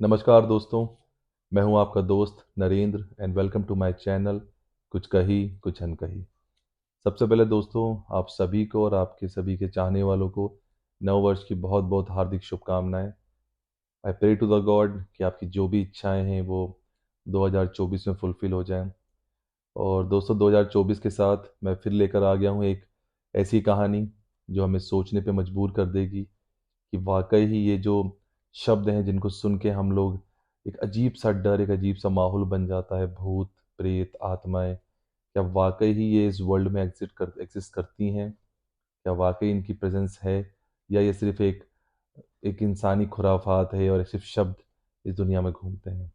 नमस्कार दोस्तों, मैं हूं आपका दोस्त Narendra and welcome to my channel कुछ कही कुछ अनकही। सबसे पहले दोस्तों, आप सभी को और आपके सभी के चाहने वालों को नव वर्ष की बहुत बहुत हार्दिक शुभकामनाएं। I pray to the god कि आपकी जो भी इच्छाएं हैं वो 2024 में फुलफिल हो जाएं। और दोस्तों, 2024 के साथ मैं फिर लेकर आ गया हूं एक ऐसी कहानी जो हमें सोचने पे मजबूर कर देगी कि वाकई ही ये जो शब्द हैं जिनको सुन के हम लोग एक अजीब सा डर, एक अजीब सा माहौल बन जाता है, भूत प्रेत आत्माएं, क्या वाकई ही ये इस वर्ल्ड में एग्जिस्ट करती हैं? क्या वाकई इनकी प्रेजेंस है, या ये सिर्फ एक एक इंसानी खुराफात है और सिर्फ शब्द इस दुनिया में घूमते हैं?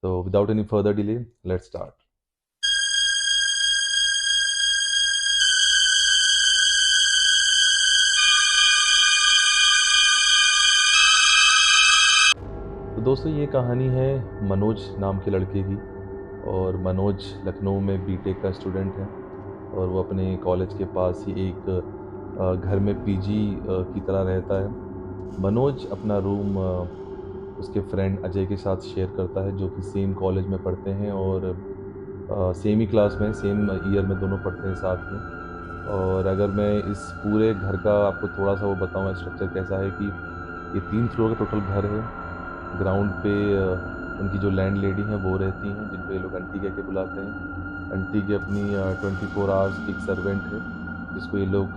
तो without any further delay, let's start. तो दोस्तों, ये कहानी है मनोज नाम के लड़के की। और मनोज लखनऊ में बीटेक का स्टूडेंट है और वो अपने कॉलेज के पास ही एक घर में पीजी की तरह रहता है। मनोज अपना रूम उसके फ्रेंड अजय के साथ शेयर करता है, जो कि सेम कॉलेज में पढ़ते हैं और सेम ही क्लास में, सेम ईयर में दोनों पढ़ते हैं साथ में। और अगर मैं इस पूरे घर का आपको थोड़ा सा वो बताऊँ स्ट्रक्चर कैसा है, कि ये 3 फ्लोर का टोटल घर है। ग्राउंड पे उनकी जो लैंड लेडी हैं वो रहती हैं, जिनको ये लोग आंटी कह के बुलाते हैं। आंटी की अपनी 24 आवर्स की एक सर्वेंट है, जिसको ये लोग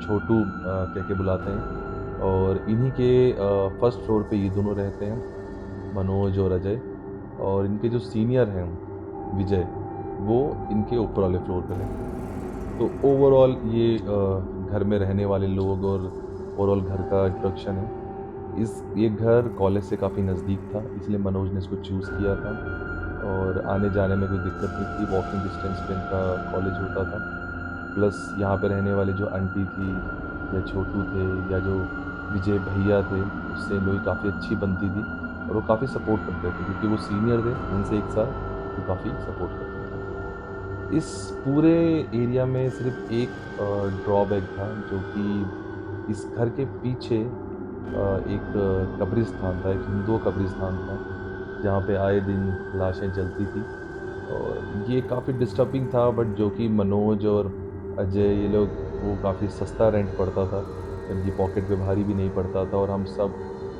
छोटू कह के बुलाते हैं। और इन्हीं के फर्स्ट फ्लोर पे ये दोनों रहते हैं, मनोज और अजय। और इनके जो सीनियर हैं विजय, वो इनके ऊपर वाले फ्लोर पे रहते हैं। तो ओवरऑल ये घर में रहने वाले लोग और ओवरऑल घर का इंट्रोडक्शन है। ये घर कॉलेज से काफ़ी नज़दीक था, इसलिए मनोज ने इसको चूज़ किया था। और आने जाने में कोई दिक्कत नहीं थी, वॉकिंग डिस्टेंस पे इनका कॉलेज होता था। प्लस यहाँ पे रहने वाली जो आंटी थी, या छोटू थे, या जो विजय भैया थे, उससे इन लोगों की काफ़ी अच्छी बनती थी। और वो काफ़ी सपोर्ट करते थे, क्योंकि वो सीनियर थे इनसे 1 साल, तो काफ़ी सपोर्ट करते थे। इस पूरे एरिया में सिर्फ एक ड्रॉबैक था, जो कि इस घर के पीछे एक कब्रिस्तान था, एक हिंदू कब्रिस्तान था, जहाँ पे आए दिन लाशें जलती थी। और ये काफ़ी डिस्टर्बिंग था, बट जो कि मनोज और अजय ये लोग, वो काफ़ी सस्ता रेंट पड़ता था, इनकी पॉकेट पे भारी भी नहीं पड़ता था। और हम सब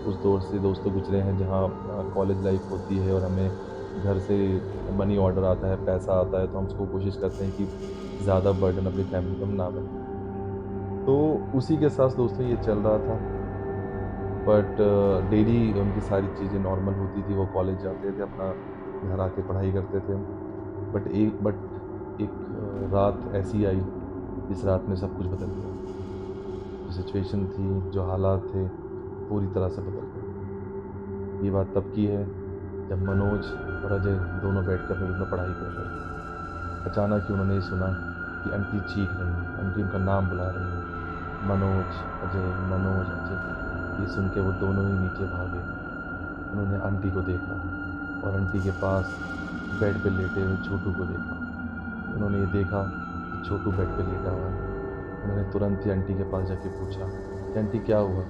उस दौर से दोस्तों गुजरे हैं जहाँ कॉलेज लाइफ होती है और हमें घर से मनी ऑर्डर आता है, पैसा आता है, तो हम उसको कोशिश करते हैं कि ज़्यादा बर्डन अपनी फैमिली पर ना बने। तो उसी के साथ दोस्तों ये चल रहा था। बट डेली उनकी सारी चीज़ें नॉर्मल होती थी, वो कॉलेज जाते थे, अपना घर आके पढ़ाई करते थे। बट एक रात ऐसी आई जिस रात में सब कुछ बदल गया। जो सिचुएशन थी, जो हालात थे, पूरी तरह से बदल गए। ये बात तब की है जब मनोज और अजय दोनों बैठ के अपने रूम में पढ़ाई कर रहे थे। अचानक ही उन्होंने ये सुना कि आंटी चीख रही हैं, आंटी उनका नाम बुला रही हैं, मनोज अजय, मनोज अजय। ये सुन के वो दोनों ही नीचे भागे। उन्होंने आंटी को देखा और आंटी के पास बेड पे लेटे हुए छोटू को देखा। उन्होंने ये देखा कि छोटू बेड पे लेटा हुआ है। उन्होंने तुरंत ही आंटी के पास जाके पूछा कि आंटी क्या हुआ?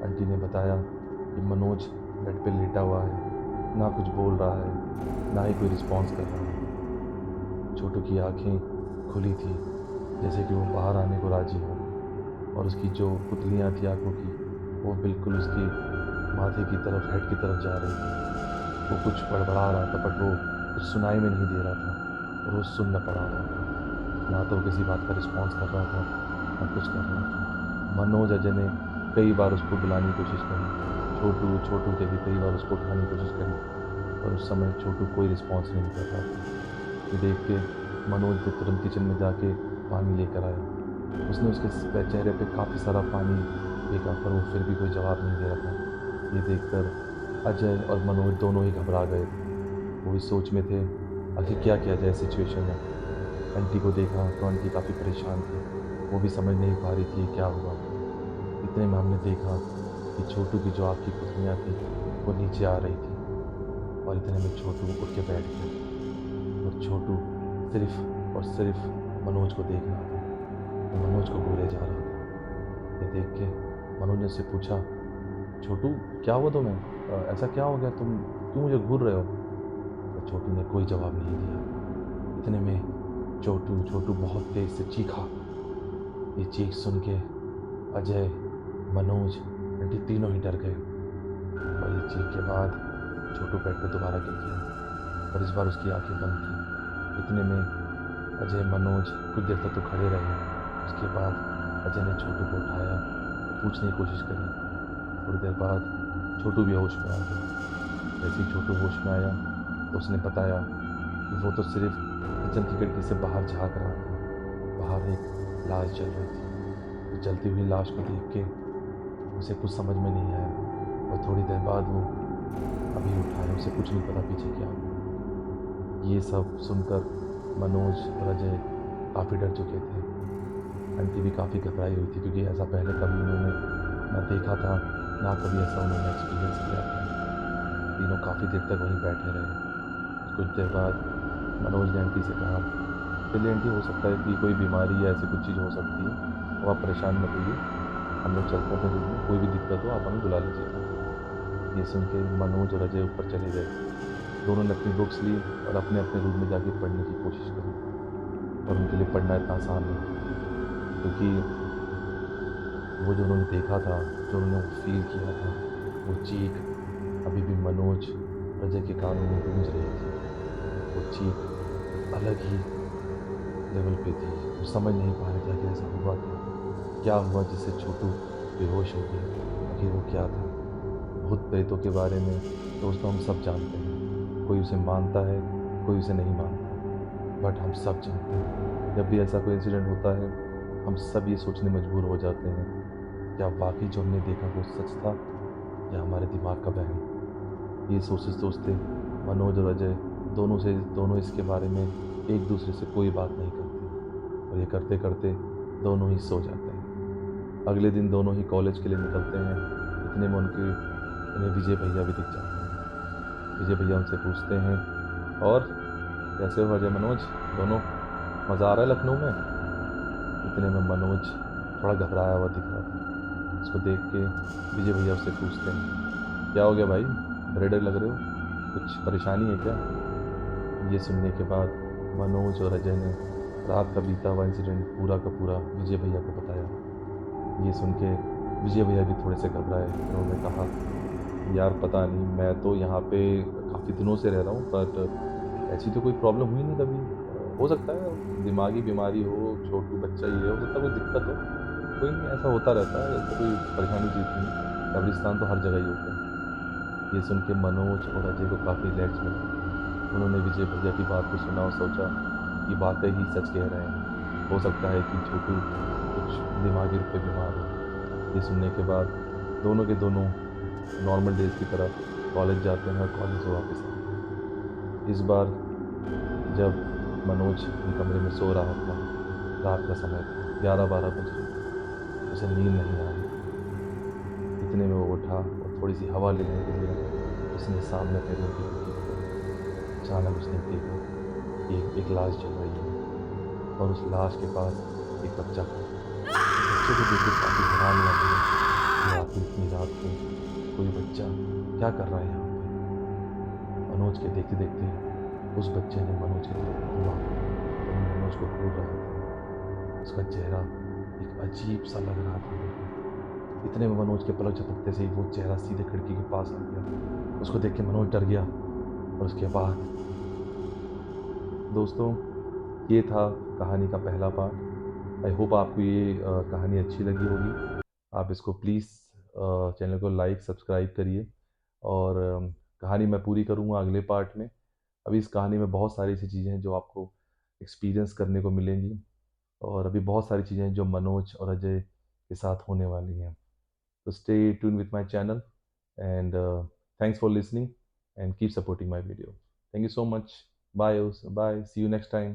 आंटी ने बताया कि मनोज बेड पे लेटा हुआ है, ना कुछ बोल रहा है, ना ही कोई रिस्पॉन्स कर रहा है। छोटू की आंखें खुली थी, जैसे कि वो बाहर आने को राजी हो। और उसकी जो पुतलियाँ थी आंखों की, वो बिल्कुल उसके माथे की तरफ, हेड की तरफ जा रही थी। वो कुछ बड़बड़ा रहा था, बट वो कुछ सुनाई में नहीं दे रहा था, और वो सुन्न पड़ा हुआ था। ना तो वो किसी बात का रिस्पॉन्स कर रहा था, ना कुछ कर रहा था। मनोज अजय ने कई बार उसको बुलाने की कोशिश करी, छोटू छोटू कह के कई बार उसको उठाने की कोशिश करी, पर उस समय छोटू कोई रिस्पॉन्स नहीं कर रहा था। ये देख के मनोज ने तुरंत किचन में जाके पानी लेकर आया। उसने उसके चेहरे पे काफ़ी सारा पानी फेंका, पर वो फिर भी कोई जवाब नहीं दे रहा था। ये देखकर अजय और मनोज दोनों ही घबरा गए थे। वो इस सोच में थे, आखिर क्या किया जाए सिचुएशन में। आंटी को देखा तो आंटी काफ़ी परेशान थी, वो भी समझ नहीं पा रही थी क्या हुआ। इतने में हमने देखा कि छोटू की जो आँख की पुतलियाँ थी, वो नीचे आ रही थी। और इतने में छोटू उठ के बैठ गया, और छोटू सिर्फ और सिर्फ मनोज को देख रहा था, वो मनोज को घूरे जा रहा था। ये देख के मनोज ने उससे पूछा, छोटू क्या हुआ तुम्हें? ऐसा क्या हो गया, तुम क्यों मुझे घूर रहे हो? तो छोटू ने कोई जवाब नहीं दिया। इतने में छोटू छोटू बहुत तेज से चीखा। ये चीख सुन के अजय, मनोज, आंटी तीनों ही डर गए। और ये चीख के बाद छोटू बेड पे दोबारा गिर गया और इस बार उसकी आंखें बंद थी। इतने में अजय, मनोज कुछ देर तक तो खड़े रहे। उसके बाद अजय ने छोटू को उठाया और पूछने की कोशिश करी। थोड़ी देर बाद छोटू भी होश में आ गया। जैसे ही छोटू होश में आया तो उसने बताया कि वो तो सिर्फ किचन की खिड़की से बाहर झाँक रहा था। बाहर एक लाश जल रही थी। तो जलती हुई लाश को देख के उसे कुछ समझ में नहीं आया और थोड़ी देर बाद वो अभी उठा है, उसे कुछ नहीं पता पीछे क्या हुआ। ये सब सुनकर मनोज और अजय काफ़ी डर चुके थे। आंटी भी काफ़ी घबराई हुई थी क्योंकि ऐसा पहले कभी उन्होंने ना देखा था, ना कभी ऐसा उन्होंने एक्सपीरियंस किया था। तीनों काफ़ी देर तक वहीं बैठे रहे। कुछ देर बाद मनोज ने आंटी से कहा, चलिए आंटी, हो सकता है कि कोई बीमारी या ऐसी कुछ चीज़ हो सकती है, अब आप परेशान मत होइए, हम लोग चलते हैं अपने रूम में, कोई भी दिक्कत हो आप हमें बुला लीजिएगा। ये सुन के मनोज और अजय ऊपर चले गए। दोनों ने अपनी बुक्स ली और अपने अपने रूम में जाके पढ़ने की कोशिश करी। पर उनके लिए पढ़ना इतना आसान नहीं था क्योंकि वो जो उन्होंने देखा था, जो उन्होंने वो फील किया था, वो चीख अभी भी मनोज और अजय के कानों में गूंज रही थी। वो चीख एक अलग ही लेवल पे थी। वो समझ नहीं पा रहे थे आखिर ऐसा हुआ क्या, क्या हुआ जिससे छोटू बेहोश हो गया, आखिर वो क्या था। भूत प्रेतों के बारे में दोस्तों हम सब जानते हैं, कोई उसे मानता है, कोई उसे नहीं मानता, बट हम सब जानते हैं जब भी ऐसा कोई इंसिडेंट होता है हम सब ये सोचने मजबूर हो जाते हैं, क्या वाकई जो हमने देखा वो सच था या हमारे दिमाग का वहम। ये सोचते सोचते मनोज और अजय दोनों इसके बारे में एक दूसरे से कोई बात नहीं करते और ये करते करते दोनों ही सो जाते हैं। अगले दिन दोनों ही कॉलेज के लिए निकलते हैं। इतने में उन्हें विजय भैया भी दिख जाते हैं। विजय भैया उनसे पूछते हैं, और कैसे हो अजय, मनोज दोनों, मज़ा आ रहा है लखनऊ में? इतने में मनोज थोड़ा घबराया हुआ दिख रहा था। उसको देख के विजय भैया उससे पूछते हैं, क्या हो गया भाई, डरे डरे लग रहे हो, कुछ परेशानी है क्या? ये सुनने के बाद मनोज और अजय ने रात का बीता हुआ इंसिडेंट पूरा का पूरा विजय भैया को बताया। ये सुन के विजय भैया भी थोड़े से घबराए। उन्होंने कहा, यार पता नहीं, मैं तो यहाँ पे काफ़ी दिनों से रह रहा हूँ, बट ऐसी तो कोई प्रॉब्लम हुई नहीं कभी। हो सकता है दिमागी बीमारी हो, छोटू बच्चा ही है, हो सकता है कोई दिक्कत हो, कोई नहीं, ऐसा होता रहता है, ऐसा कोई परेशानी चीज़ नहीं है, कब्रिस्तान तो हर जगह ही होते हैं। ये सुन के मनोज और अजय को काफ़ी रिलैक्स मिला। उन्होंने विजय भैया की बात को सुना और सोचा कि वाकई ही सच कह रहे हैं, हो सकता है कि छोटू कुछ दिमागी रूप से बीमार हो। ये सुनने के बाद दोनों के दोनों नॉर्मल डेज़ की तरह कॉलेज जाते हैं और कॉलेज से वापस आते हैं। इस बार जब मनोज अपने कमरे में सो रहा था, रात का समय था, 11-12 बज रहे थे, उसे नींद नहीं आ रही थी। इतने में वो उठा और थोड़ी सी हवा लेने के लिए उसने सामने अपने रूम की खिड़की खोली। अचानक उसने देखा कि एक लाश जल रही है और उस लाश के पास एक बच्चा खड़ा था। बच्चे को देख के काफ़ी हैरान हुआ मनोज कि आखिर इतनी रात को कोई बच्चा क्या कर रहा है यहाँ पे। मनोज के देखते देखते उस बच्चे ने मनोज की तरफ घूमा और मनोज को घूर रहा था। उसका चेहरा एक अजीब सा लग रहा था देखने पे। इतने में मनोज के पलक झपकते से ही वो चेहरा सीधे खिड़की के पास आ गया। उसको देख के मनोज डर गया। और उसके बाद दोस्तों, ये था कहानी का पहला पार्ट। आई होप आपको ये कहानी अच्छी लगी होगी। आप इसको प्लीज़ चैनल को लाइक सब्सक्राइब करिए। और कहानी मैं पूरी करूँगा अगले पार्ट में। अभी इस कहानी में बहुत सारी ऐसी चीज़ें हैं जो आपको एक्सपीरियंस करने को मिलेंगी और अभी बहुत सारी चीज़ें हैं जो मनोज और अजय के साथ होने वाली हैं। तो stay tune with my channel and thanks for listening and keep supporting my video. Thank you so much. Bye bye, see you next time.